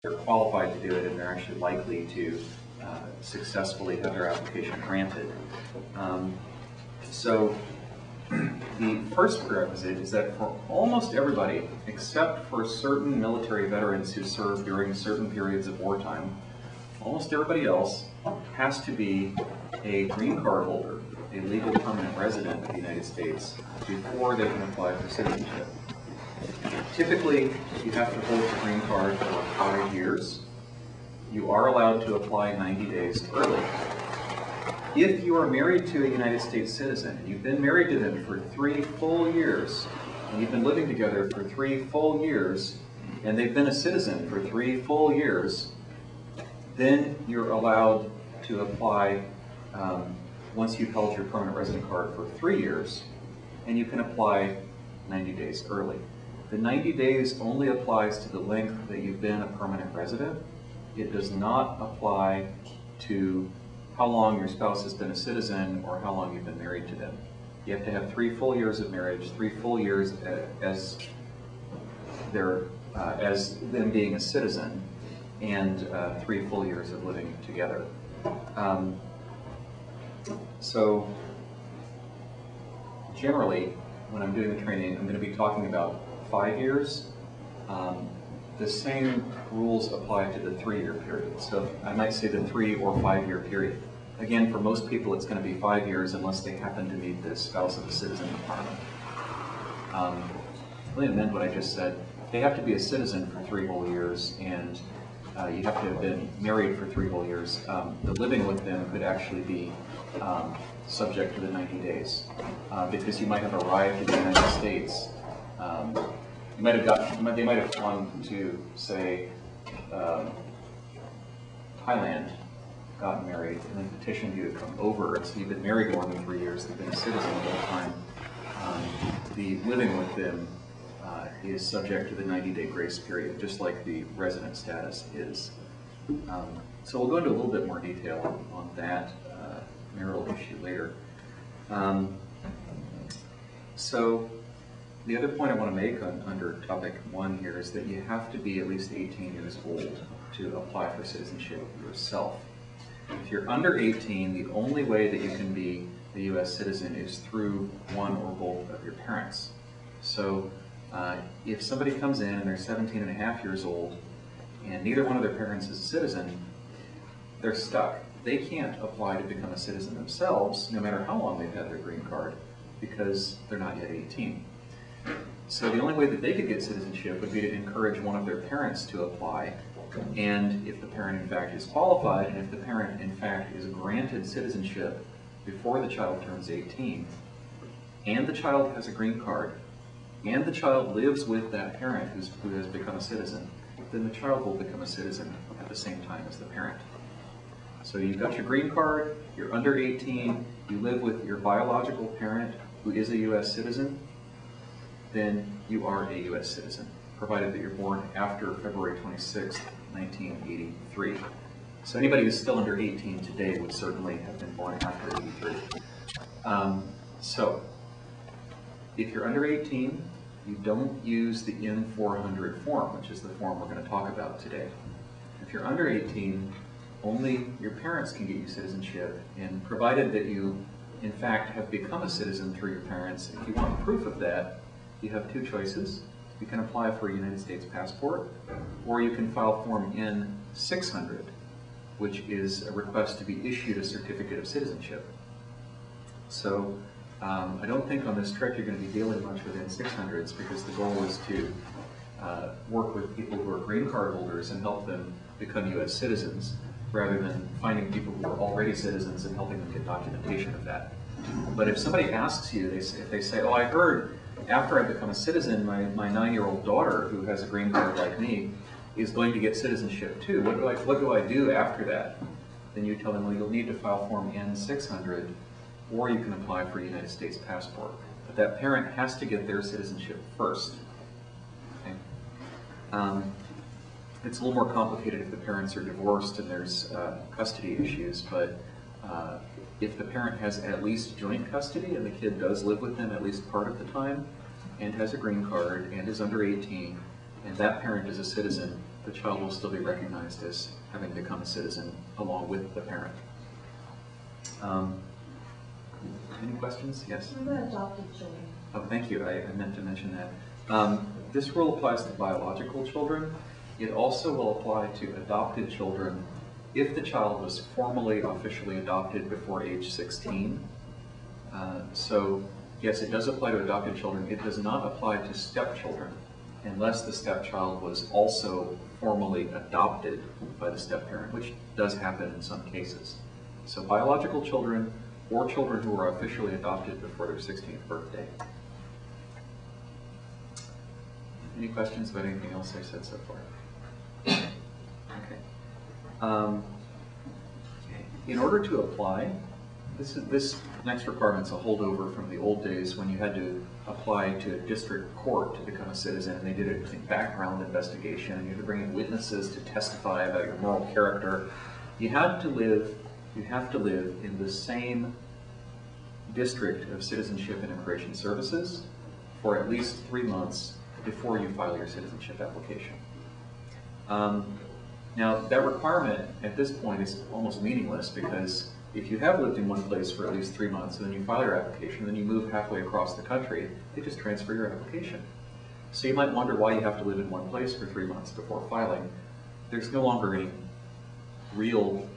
they're qualified to do it and they're actually likely to successfully have their application granted. So the first prerequisite is that for almost everybody, except for certain military veterans who served during certain periods of wartime, almost everybody else has to be a green card holder, a legal permanent resident of the United States, before they can apply for citizenship. Typically, you have to hold the green card for 5 years. You are allowed to apply 90 days early. If you are married to a United States citizen, and you've been married to them for 3 full years, and you've been living together for 3 full years, and they've been a citizen for 3 full years, then you're allowed to apply once you've held your permanent resident card for 3 years, and you can apply 90 days early. The 90 days only applies to the length that you've been a permanent resident. It does not apply to how long your spouse has been a citizen or how long you've been married to them. You have to have 3 full years of marriage, 3 full years as them being a citizen, and 3 full years of living together. So generally, when I'm doing the training, I'm going to be talking about 5 years. The same rules apply to the 3-year period. So I might say the 3 or 5-year period. Again, for most people, it's going to be 5 years unless they happen to meet the spouse of a citizen requirement. Let me amend what I just said. They have to be a citizen for 3 whole years, and you have to have been married for 3 whole years. The living with them could actually be subject to the 90 days, because you might have arrived in the United States. They might have gone to, say, Thailand, gotten married, and then petitioned you to come over. And so you've been married more than 3 years, they've been a citizen the whole time. The living with them is subject to the 90-day grace period, just like the resident status is. So we'll go into a little bit more detail on that marital issue later. So the other point I want to make under topic 1 here is that you have to be at least 18 years old to apply for citizenship yourself. If you're under 18, the only way that you can be a U.S. citizen is through one or both of your parents. So if somebody comes in and they're 17 and a half years old and neither one of their parents is a citizen, they're stuck. They can't apply to become a citizen themselves, no matter how long they've had their green card, because they're not yet 18. So the only way that they could get citizenship would be to encourage one of their parents to apply, and if the parent in fact is qualified, and if the parent in fact is granted citizenship before the child turns 18, and the child has a green card, and the child lives with that parent who has become a citizen, then the child will become a citizen at the same time as the parent. So you've got your green card, you're under 18, you live with your biological parent who is a U.S. citizen, then you are a U.S. citizen, provided that you're born after February 26, 1983. So anybody who's still under 18 today would certainly have been born after 83. So if you're under 18, you don't use the N-400 form, which is the form we're going to talk about today. If you're under 18, only your parents can get you citizenship, and provided that you, in fact, have become a citizen through your parents, if you want proof of that, you have 2 choices. You can apply for a United States passport, or you can file Form N-600, which is a request to be issued a certificate of citizenship. So I don't think on this trip you're going to be dealing much with N-600s, because the goal is to work with people who are green card holders and help them become U.S. citizens, rather than finding people who are already citizens and helping them get documentation of that. But if somebody asks you, if they say, oh, I heard after I become a citizen, my 9-year-old daughter, who has a green card like me, is going to get citizenship too. What do I do after that? Then you tell them, well, you'll need to file Form N-600, or you can apply for a United States passport. But that parent has to get their citizenship first. Okay? It's a little more complicated if the parents are divorced and there's custody issues, but if the parent has at least joint custody and the kid does live with them at least part of the time and has a green card and is under 18 and that parent is a citizen, the child will still be recognized as having become a citizen along with the parent. Any questions? Yes? What about adopted children? Oh, thank you. I meant to mention that. This rule applies to biological children. It also will apply to adopted children if the child was formally, officially adopted before age 16. So, yes, it does apply to adopted children. It does not apply to stepchildren unless the stepchild was also formally adopted by the stepparent, which does happen in some cases. So biological children or children who are officially adopted before their 16th birthday. Any questions about anything else I said so far? Okay. In order to apply, this next requirement's a holdover from the old days when you had to apply to a district court to become a citizen, and they did a background investigation, and you had to bring in witnesses to testify about your moral character. You have to live in the same district of Citizenship and Immigration Services for at least 3 months before you file your citizenship application. Now, that requirement at this point is almost meaningless, because if you have lived in one place for at least 3 months and then you file your application, then you move halfway across the country, they just transfer your application. So you might wonder why you have to live in one place for 3 months before filing. There's no longer any real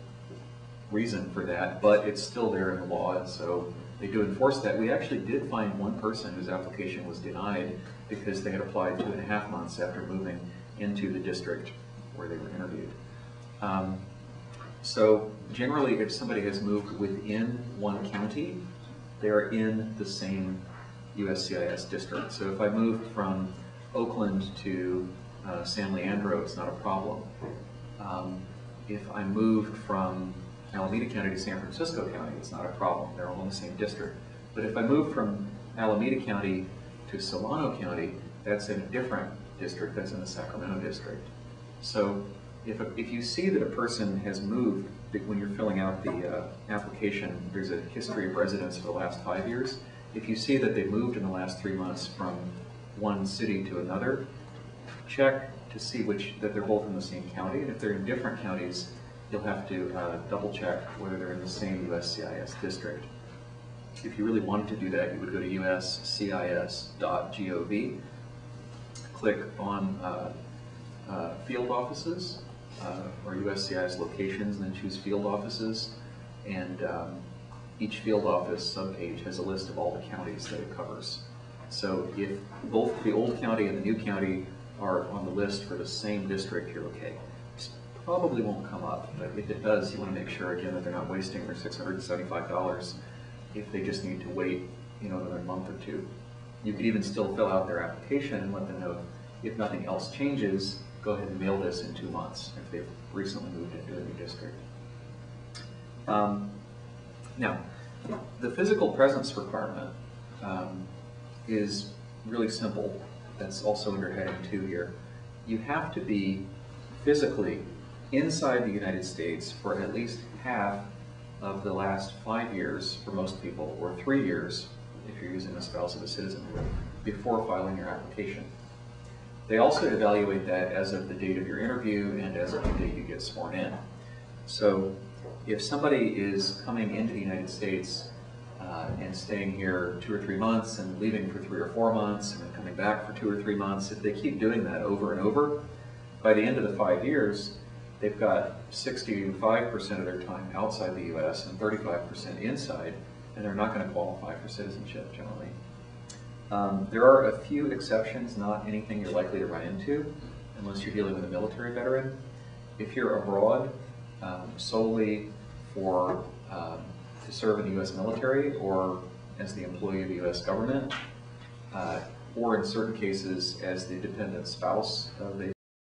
reason for that, but it's still there in the law, and so they do enforce that. We actually did find one person whose application was denied because they had applied 2.5 months after moving into the district where they were interviewed. So generally, if somebody has moved within one county, they are in the same USCIS district. So if I moved from Oakland to San Leandro, it's not a problem. If I moved from Alameda County to San Francisco County, it's not a problem. They're all in the same district. But if I moved from Alameda County to Solano County, that's in a different district. That's in the Sacramento district. So if you see that a person has moved, when you're filling out the application, there's a history of residence for the last 5 years. If you see that they moved in the last 3 months from one city to another, check to see that they're both in the same county. And if they're in different counties, you'll have to double check whether they're in the same USCIS district. If you really wanted to do that, you would go to uscis.gov, click on field offices, or USCIS locations, and then choose field offices. And each field office subpage has a list of all the counties that it covers. So if both the old county and the new county are on the list for the same district, you're okay. This probably won't come up, but if it does, you want to make sure again that they're not wasting their $675 if they just need to wait, another month or two. You could even still fill out their application and let them know if nothing else changes, go ahead and mail this in 2 months if they've recently moved into a new district. Now, the physical presence requirement is really simple. That's also under heading 2 here. You have to be physically inside the United States for at least half of the last 5 years for most people, or 3 years if you're using a spouse of a citizen, before filing your application. They also evaluate that as of the date of your interview and as of the date you get sworn in. So if somebody is coming into the United States and staying here 2 or 3 months and leaving for 3 or 4 months and then coming back for 2 or 3 months, if they keep doing that over and over, by the end of the 5 years, they've got 65% of their time outside the U.S. and 35% inside, and they're not going to qualify for citizenship generally. There are a few exceptions, not anything you're likely to run into, unless you're dealing with a military veteran. If you're abroad solely to serve in the U.S. military or as the employee of the U.S. government, or in certain cases as the dependent spouse of a